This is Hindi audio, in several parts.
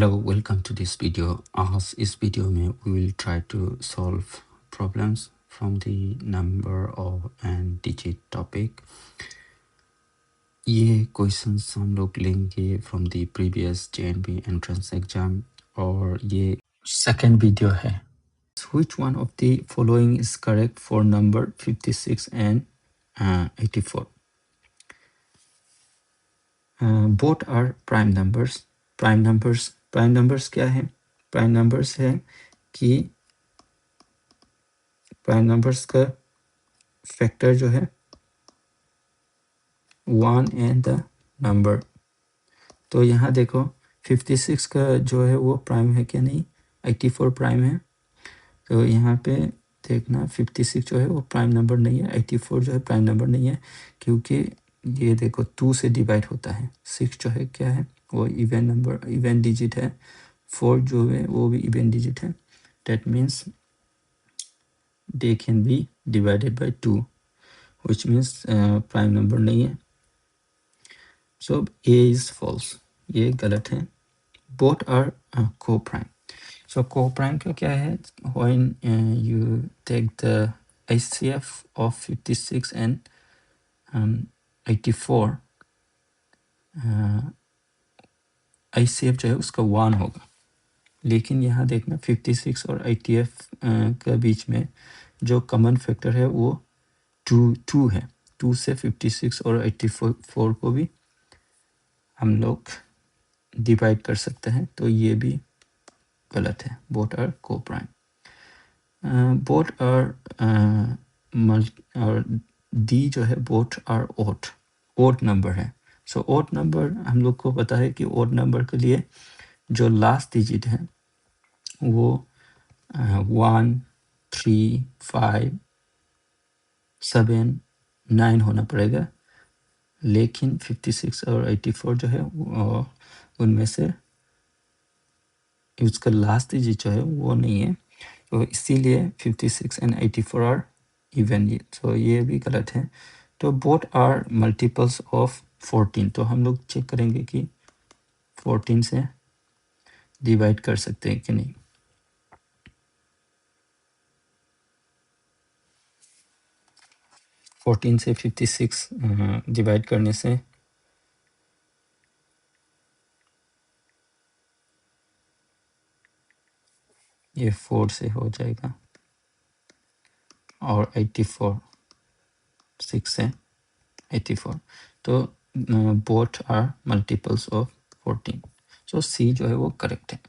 Hello, welcome to this video. आज इस वीडियो में we will try to solve problems from the number of and digit topic. ये questions हम लोग लेंगे from the previous JNB entrance exam और ये second video है. Which one of the following is correct for number 56 and 84? Both are prime numbers. Prime numbers क्या है? Prime numbers है कि प्राइम नंबर्स का फैक्टर जो है 1 एंड द नंबर। तो यहाँ देखो 56 का जो है वो प्राइम है क्या? नहीं, 84 प्राइम है। तो यहाँ पे देखना 56 जो है वो प्राइम नंबर नहीं है, 84 जो है प्राइम नंबर नहीं है, क्योंकि ये देखो 2 से डिवाइड होता है। 6 जो है क्या है? वो इवन नंबर, इवन डिजिट है। 4 जो है वो भी इवन डिजिट है। That means they can be divided by 2, which means prime number नहीं है। So A is false, ये गलत है। Both are co-prime. So co-prime का क्या है? When you take the HCF of 56 and 84, HCF जो है उसका 1 होगा, लेकिन यहाँ देखना 56 और ITF का बीच में जो कॉमन फैक्टर है वो 2 है। 2 से 56 और 84 को भी हम लोग डिवाइड कर सकते हैं, तो ये भी गलत है। बोथ आर को प्राइम। बोथ आर और डी जो है बोथ आर ओड नंबर है। सो ओड नंबर हम लोग को पता है कि ओड नंबर के लिए जो लास्ट डिजिट है वो 1, 3, 5, 7, 9 होना पड़ेगा, लेकिन 56 और 84 जो है उनमें से उसका लास्ट डिजिट जो है वो नहीं है, तो इसीलिए 56 एंड 84 आर इवन। तो ये भी गलत है। तो बोथ आर मल्टीपल्स ऑफ 14, तो हम लोग चेक करेंगे कि 14 से डिवाइड कर सकते हैं कि नहीं। फोर्टीन से 56 डिवाइड करने से ये 4 से हो जाएगा, और 84 6 से 84, तो बोथ आर मल्टीपल्स ऑफ 14। सो सी जो है वो करेक्ट है।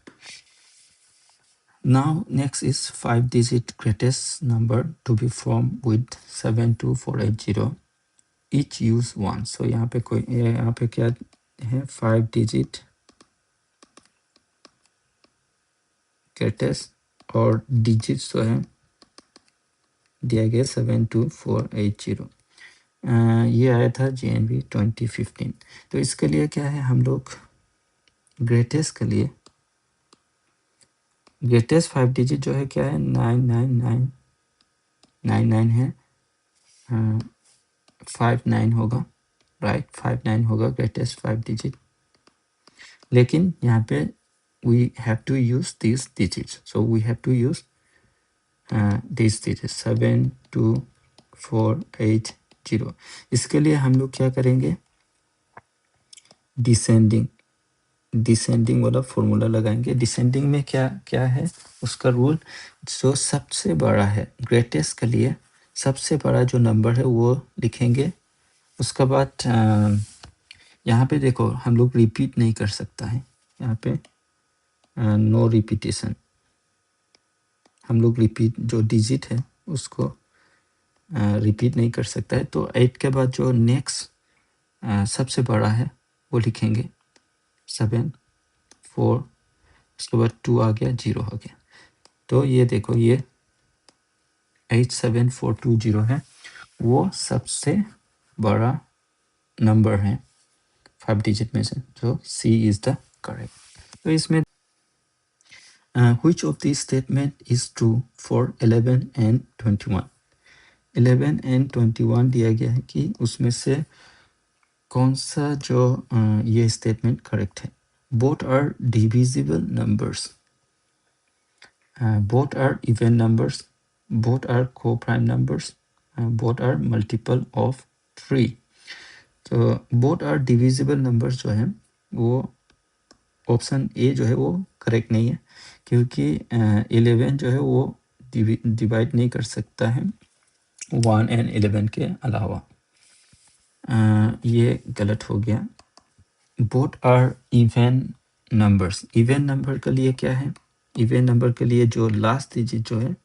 Now next is 5-digit greatest number to be formed with 72480, each use 1। So यहाँ पे क्या है? 5-digit greatest और digits जो है दिया गया 72480। ये आया था JNB 2015। तो इसके लिए क्या है, हम लोग ग्रेटेस्ट के लिए ग्रेटेस्ट 5 डिजिट जो है क्या है? 99999 है। 59 होगा, राइट? 59 होगा ग्रेटेस्ट 5 डिजिट, लेकिन यहाँ पे we have to use these digits, so we have to use these digits 72480। इसके लिए हम लोग क्या करेंगे? डिसेंडिंग वाला फॉर्मूला लगाएंगे। डिसेंडिंग में क्या क्या है उसका रूल? जो सबसे बड़ा है ग्रेटेस्ट के लिए, सबसे बड़ा जो नंबर है वो लिखेंगे। उसके बाद यहाँ पे देखो हम लोग रिपीट नहीं कर सकता है, यहाँ पे नो रिपीटेशन। हम लोग रिपीट जो डिजिट है उसको रिपीट नहीं कर सकता है। तो 8 के बाद जो नेक्स्ट सबसे बड़ा है वो लिखेंगे 7, 4, उसके बाद 2 आ गया, 0 हो गया। तो ये देखो ये 87420 है, वो सबसे बड़ा नंबर है 5 डिजिट में से। तो सी इज द करेक्ट। तो इसमें which of these statement is true for 11 and 21? 11 and 21 दिया गया है कि उसमें से कौन सा जो ये स्टेटमेंट करेक्ट है। both are divisible numbers, both are even numbers, both are co-prime numbers, both are multiple of 3. तो both are divisible numbers जो है वो ऑप्शन ए जो है वो करेक्ट नहीं है, क्योंकि 11 जो है वो डिवाइड नहीं कर सकता है 1 एंड 11 के अलावा। ये गलत हो गया। Both are even numbers. Even number के लिए क्या है, इवन नंबर के लिए जो लास्ट डिजिट जो है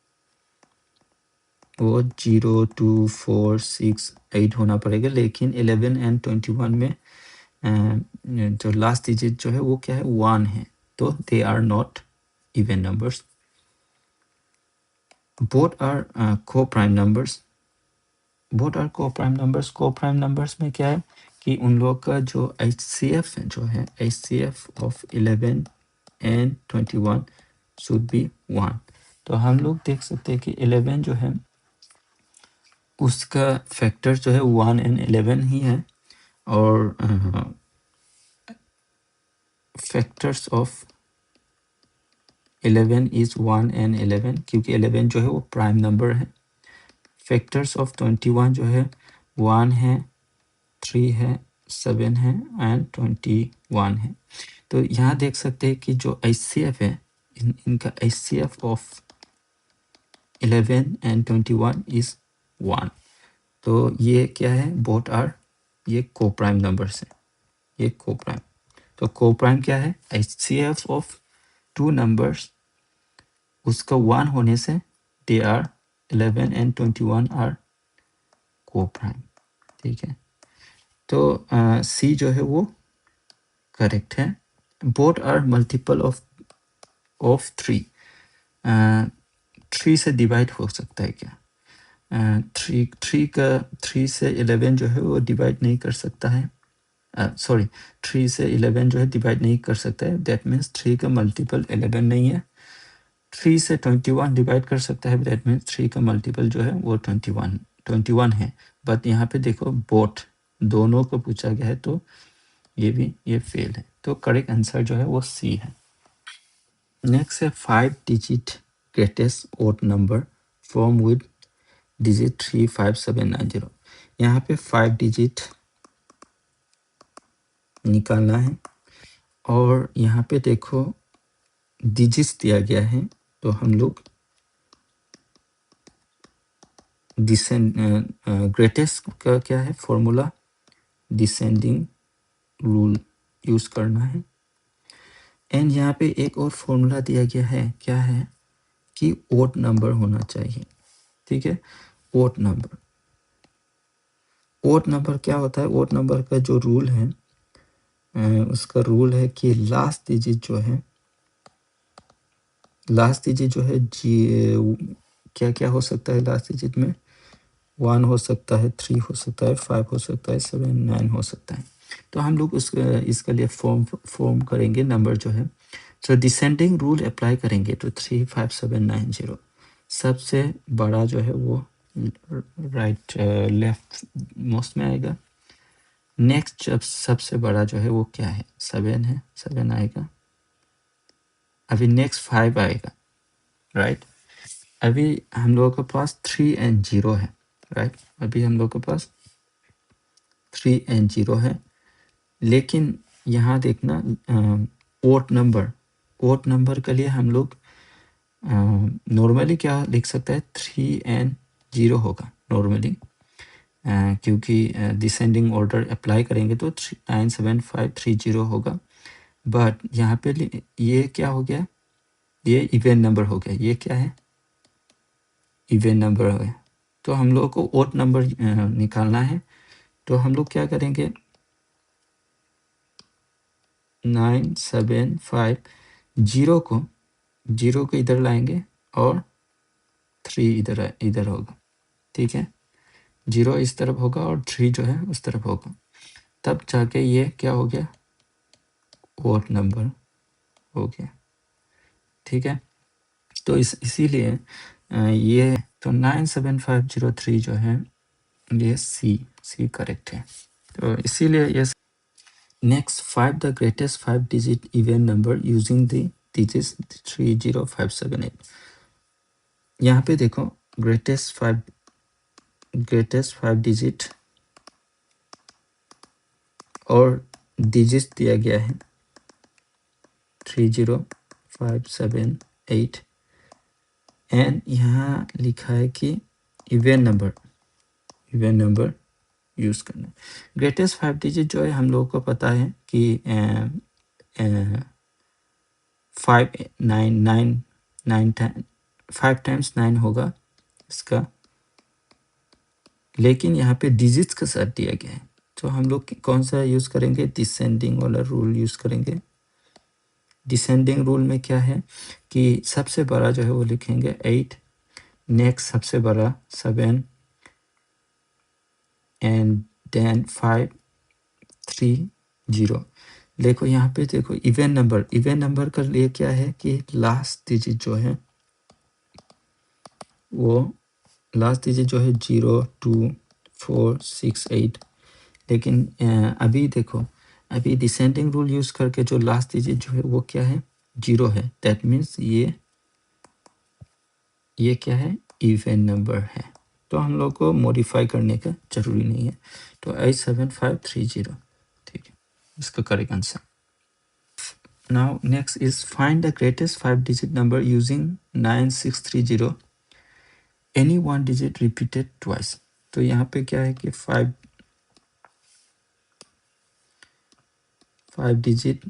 वो 0, 2, 4, 6, 8 होना पड़ेगा, लेकिन 11 एंड 21 में जो लास्ट डिजिट जो है वो क्या है 1 है, तो they are not even numbers. Both are coprime numbers. Both are coprime numbers. Coprime numbers में क्या है कि उन लोग का जो HCF जो है, HCF of 11 and 21 should be 1। तो हम लोग देख सकते हैं कि 11 जो है उसका फैक्टर जो है 1 एंड 11 ही है, और फैक्टर्स ऑफ 11 इज 1 एंड 11, क्योंकि 11 जो है वो प्राइम नंबर है। फैक्टर्स ऑफ 21 जो है 1 है, 3 है, 7 है एंड 21 है। तो यहाँ देख सकते हैं कि जो HCF है इनका HCF ऑफ 11 एंड 21 इज 1। तो ये क्या है, बोथ आर, ये को प्राइम नंबर्स है, ये को प्राइम। तो को प्राइम क्या है, HCF ऑफ 2 नंबर्स उसका 1 होने से दे आर 11 एंड 21 आर को प्राइम। ठीक है, तो सी जो है वो करेक्ट है। Both are multiple of 3। 3 से डिवाइड हो सकता है क्या, 3 से 11 जो है वो डिवाइड नहीं कर सकता है, सॉरी 3 से 11 जो है डिवाइड नहीं कर सकता है, दैट मीन्स 3 का मल्टीपल 11 नहीं है। 3 से 21 डिवाइड कर सकता है, दैट मीन्स 3 का मल्टीपल जो है वो 21 है। बट यहाँ पे देखो बोथ दोनों को पूछा गया है, तो ये फेल है। तो करेक्ट आंसर जो है वो सी है। नेक्स्ट है 5 digit greatest odd number form with digit 35790। यहाँ पे 5 डिजिट निकालना है, और यहाँ पे देखो डिजिट्स दिया गया है, तो हम लोग ग्रेटेस्ट का क्या है फॉर्मूला, डिसेंडिंग रूल यूज करना है। एंड यहाँ पे एक और फॉर्मूला दिया गया है, क्या है कि ओड नंबर होना चाहिए। ठीक है, ओड नंबर। ओड नंबर क्या होता है, ओड नंबर का जो रूल है उसका रूल है कि लास्ट डिजिट जो है क्या क्या हो सकता है लास्ट डिजिट में, 1 हो सकता है, 3 हो सकता है, 5 हो सकता है, 7, 9 हो सकता है। तो हम लोग इसके लिए फॉर्म करेंगे नंबर जो है, तो डिसेंडिंग रूल अप्लाई करेंगे, तो 35790 सबसे बड़ा जो है वो राइट लेफ्ट मोस्ट में आएगा। नेक्स्ट जब सबसे बड़ा जो है वो क्या है, 7 है, 7 आएगा। अभी नेक्स्ट 5 आएगा, राइट। अभी हम लोगों के पास 3 एंड 0 है, राइट। अभी हम लोग के पास 3 एंड 0 है, लेकिन यहाँ देखना ओड नंबर के लिए हम लोग नॉर्मली क्या लिख सकता है, 3 एंड 0 होगा नॉर्मली, क्योंकि डिसेंडिंग ऑर्डर अप्लाई करेंगे तो 97530 होगा। बट यहाँ पे ये क्या हो गया, ये इवन नंबर हो गया, ये क्या है इवन नंबर हो गया। तो हम लोग को ओड नंबर निकालना है, तो हम लोग क्या करेंगे, 975 जीरो को इधर लाएंगे और 3 इधर होगा। ठीक है, 0 इस तरफ होगा और 3 जो है उस तरफ होगा, तब जाके ये क्या हो गया, ओड नंबर हो गया। ठीक है, तो इसीलिए ये तो 97503 जो है ये सी करेक्ट है। तो इसीलिए ये next find the greatest 5 digit even number using the digits 30578। यहाँ पे देखो ग्रेटेस्ट 5 डिजिट और डिजिट दिया गया है 30578 एंड यहाँ लिखा है कि इवन नंबर यूज करना। ग्रेटेस्ट 5 डिजिट जो है हम लोगों को पता है कि 5 टाइम्स 9 होगा इसका, लेकिन यहाँ पे डिजिट्स का साथ दिया गया है तो हम लोग कौन सा यूज करेंगे, डिसेंडिंग वाला रूल यूज करेंगे। डिसेंडिंग रूल में क्या है कि सबसे बड़ा जो है वो लिखेंगे 8, नेक्स्ट सबसे बड़ा 7 एंड देन 5 3 0। देखो यहाँ पे देखो इवन नंबर का लिए क्या है कि लास्ट डिजिट जो है वो लास्ट डिजिट जो है 0 2 4 6 8, लेकिन अभी देखो अभी डिसेंडिंग रूल यूज करके जो लास्ट डिजिट जो है वो क्या है 0 है। दैट मीन्स ये क्या है इवन नंबर है, तो हम लोग को मॉडिफाई करने का जरूरी नहीं है। तो 87530 ठीक है इसका correct answer. Now next is find the greatest 5 digit number using 9630 any one digit repeated twice. तो यहाँ पे क्या है कि 5 डिजिट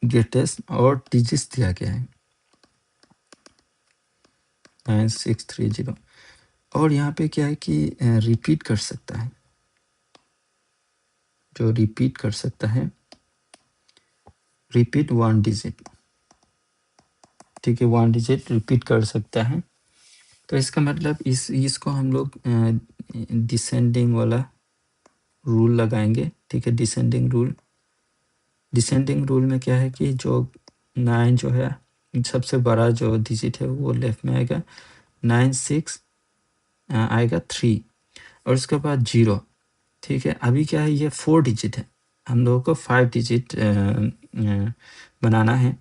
ग्रेटेस्ट और डिजिट्स दिया गया है 9630 और यहाँ पे क्या है कि रिपीट कर सकता है, जो रिपीट कर सकता है रिपीट 1 डिजिट, ठीक है 1 डिजिट रिपीट कर सकता है। तो इसका मतलब इसको हम लोग डिसेंडिंग वाला रूल लगाएंगे, ठीक है। डिसेंडिंग रूल में क्या है कि जो 9 जो है सबसे बड़ा जो डिजिट है वो लेफ्ट में आएगा, 9 6 आएगा 3 और उसके बाद 0, ठीक है। अभी क्या है ये 4 डिजिट है, हम लोगों को 5 डिजिट बनाना है।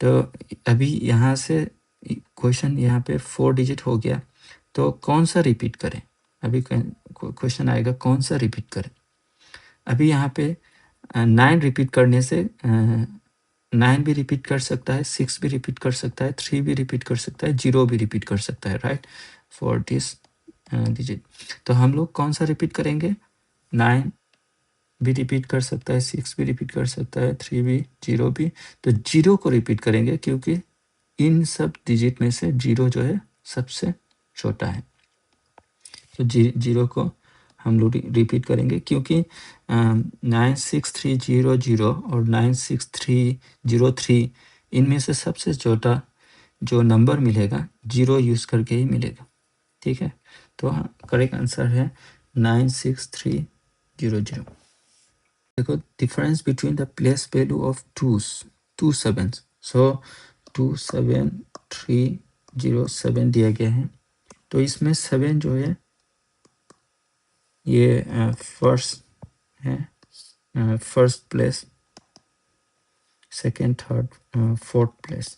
तो अभी यहाँ से क्वेश्चन यहाँ पे 4 डिजिट हो गया तो कौन सा रिपीट करें, अभी क्वेश्चन आएगा कौन सा रिपीट करें। अभी यहाँ पे 9 रिपीट करने से 9 भी रिपीट कर सकता है, 6 भी रिपीट कर सकता है, 3 भी रिपीट कर सकता है, 0 भी रिपीट कर सकता है, राइट, फॉर दिस डिजिट। तो हम लोग कौन सा रिपीट करेंगे, 9 भी रिपीट कर सकता है, 6 भी रिपीट कर सकता है, 3 भी, 0 भी। तो 0 को रिपीट करेंगे क्योंकि इन सब डिजिट में से 0 जो है सबसे छोटा है। तो 0 को हम लोग रिपीट करेंगे क्योंकि 96300 और 96303 इनमें से सबसे छोटा जो नंबर मिलेगा 0 यूज़ करके ही मिलेगा, ठीक है। तो करेक्ट आंसर है 96300। देखो difference between the place value of two sevens. So 27307 दिया गया है, तो इसमें 7 जो है ये फर्स्ट है, first place, second, third, fourth place.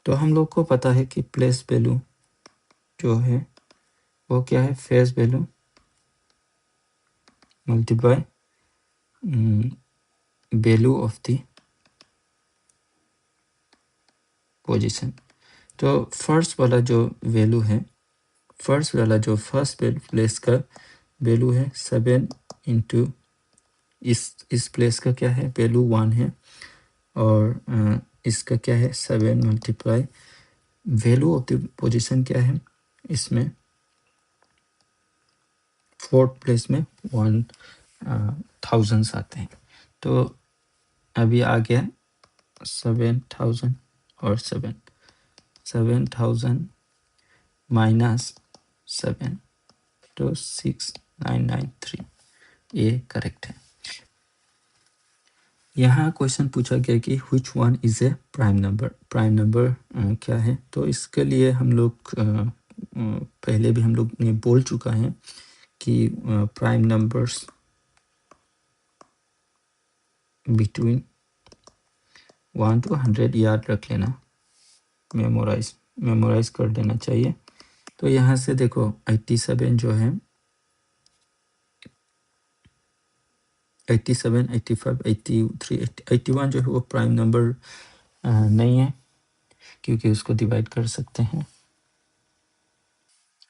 तो हम लोग को पता है कि प्लेस वैल्यू जो है वो क्या है, face value multiply value of the position. तो फर्स्ट वाला जो वैल्यू है, फर्स्ट प्लेस का वैल्यू है 7 इंटू इस प्लेस का क्या है वैल्यू 1 है और इसका क्या है 7 multiply value of the position क्या है, इसमें फोर्थ प्लेस में 1000 आते हैं। तो अभी आ गया 7000 और 7000 माइनस 7, तो 6993 ये करेक्ट है। यहाँ क्वेश्चन पूछा गया कि which one is a prime number क्या है। तो इसके लिए हम लोग पहले भी हम लोग ने बोल चुका है कि प्राइम नंबर्स बिटवीन 1 to 100 याद रख लेना, मेमोराइज कर देना चाहिए। तो यहाँ से देखो 87 जो है 87, 85, 83, 81 जो है वो प्राइम नंबर नहीं है, क्योंकि उसको डिवाइड कर सकते हैं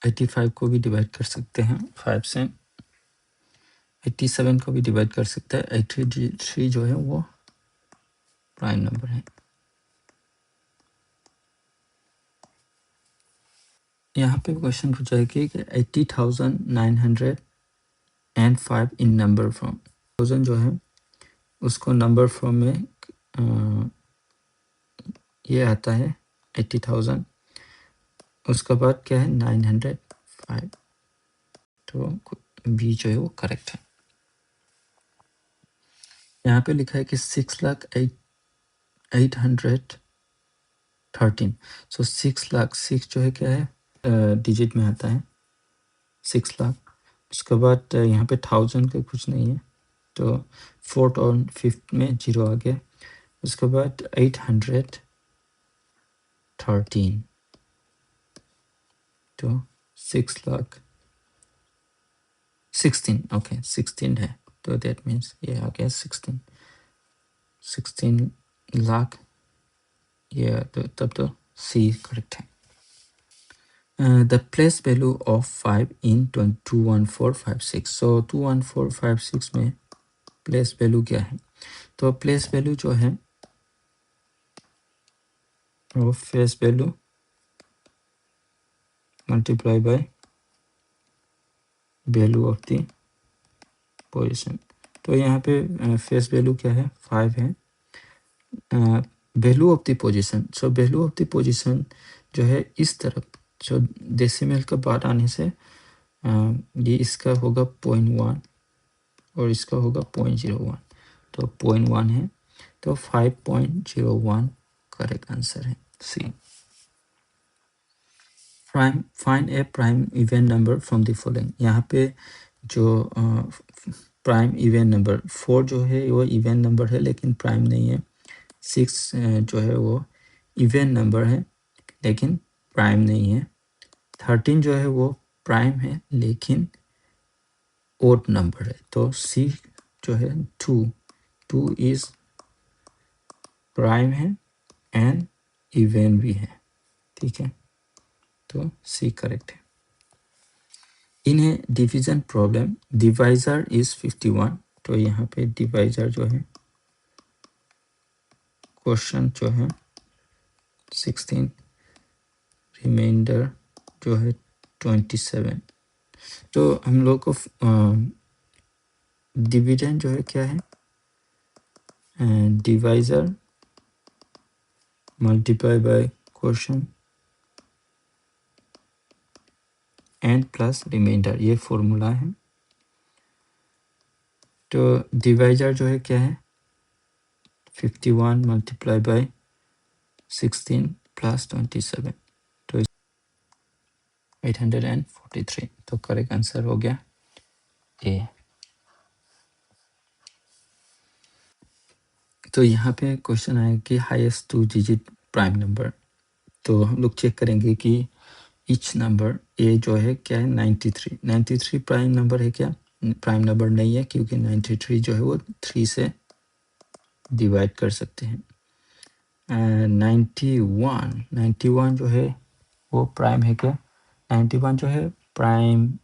85 को भी डिवाइड कर सकते हैं 5 से, 87 को भी डिवाइड कर सकते हैं, 83 जो है वो प्राइम नंबर है। यहाँ पे क्वेश्चन पूछा है कि 80,905 इन नंबर फॉर्म, 1000 जो है उसको नंबर फॉर्म में ये आता है 80,000, उसके बाद क्या है 905, तो बी जो है वो करेक्ट है। यहाँ पे लिखा है कि 6,08,13, सो 6 लाख, 6 जो है क्या है डिजिट में आता है 6 लाख, उसके बाद यहाँ पे 1000 का कुछ नहीं है, तो 4th और 5th में 0 आ गया, उसके बाद 813, तो 6 लाख 16, ओके 16 है, तो दैट मीन्स ये आ गया 16 लाख, ये तो तब तो सी करेक्ट है। द प्लेस वैल्यू ऑफ 5 इन 21456, सो 21456 में प्लेस वैल्यू क्या है, तो प्लेस वैल्यू जो है वो face value multiply by value of the position, तो यहाँ पे फेस वैल्यू क्या है 5 है, value of the position, so value of the position जो है इस तरफ, जो डेसिमल के बाद आने से ये इसका होगा 0.1 और इसका होगा 0.01, तो 0.1 है, तो 5.01 करेक्ट आंसर है C. Find a prime even number from the following, यहाँ पे जो प्राइम इवेंट नंबर 4 जो है वो इवेंट नंबर है लेकिन प्राइम नहीं है, 6 जो है वो इवेंट नंबर है लेकिन प्राइम नहीं है, 13 जो है वो प्राइम है लेकिन ओड नंबर है, तो सी जो है 2 इज प्राइम है एंड इवेंट भी है, ठीक है, तो सी करेक्ट है। In a division problem divisor is 51, तो यहाँ पे डिवाइजर जो है क्वेश्चन जो है 16, रिमाइंडर जो है 27, तो हम लोग को डिविडेंड जो है क्या है divisor multiply by question and plus reminder, ये फॉर्मूला है, तो डिवाइजर जो है क्या है 51 मल्टीप्लाई बाय 16 प्लस 27, तो 843, तो करेक्ट आंसर हो गया ए। तो यहाँ पे क्वेश्चन आया कि हाईएस्ट 2 डिजिट प्राइम नंबर, तो हम लोग चेक करेंगे कि ईच नंबर ए जो है क्या है 93 प्राइम नंबर है क्या, प्राइम नंबर नहीं है क्योंकि 93 जो है वो 3 से डिवाइड कर सकते हैं। 91 जो है वो प्राइम है क्या, 91 जो है प्राइम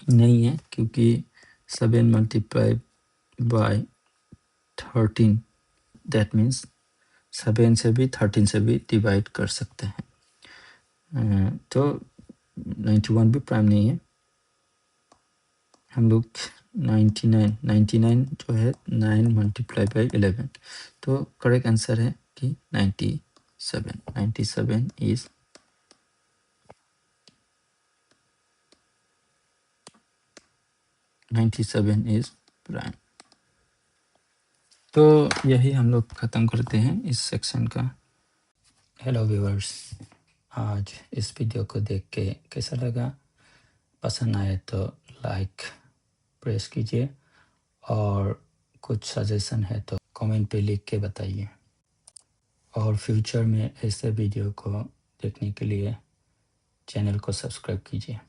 नहीं है क्योंकि 7 मल्टीप्लाई बाय 13, दैट मीन्स 7 से भी 13 से भी डिवाइड कर सकते हैं, तो 91 भी प्राइम नहीं है। हम लोग 99 जो है 9 मल्टीप्लाई बाई 11, तो करेक्ट आंसर है कि 97 इज 97 इज प्राइम। तो यही हम लोग ख़त्म करते हैं इस सेक्शन का। हेलो व्यूअर्स, आज इस वीडियो को देख के कैसा लगा पसंद आए तो लाइक प्रेस कीजिए, और कुछ सजेशन है तो कमेंट पे लिख के बताइए। और फ्यूचर में ऐसे वीडियो को देखने के लिए चैनल को सब्सक्राइब कीजिए।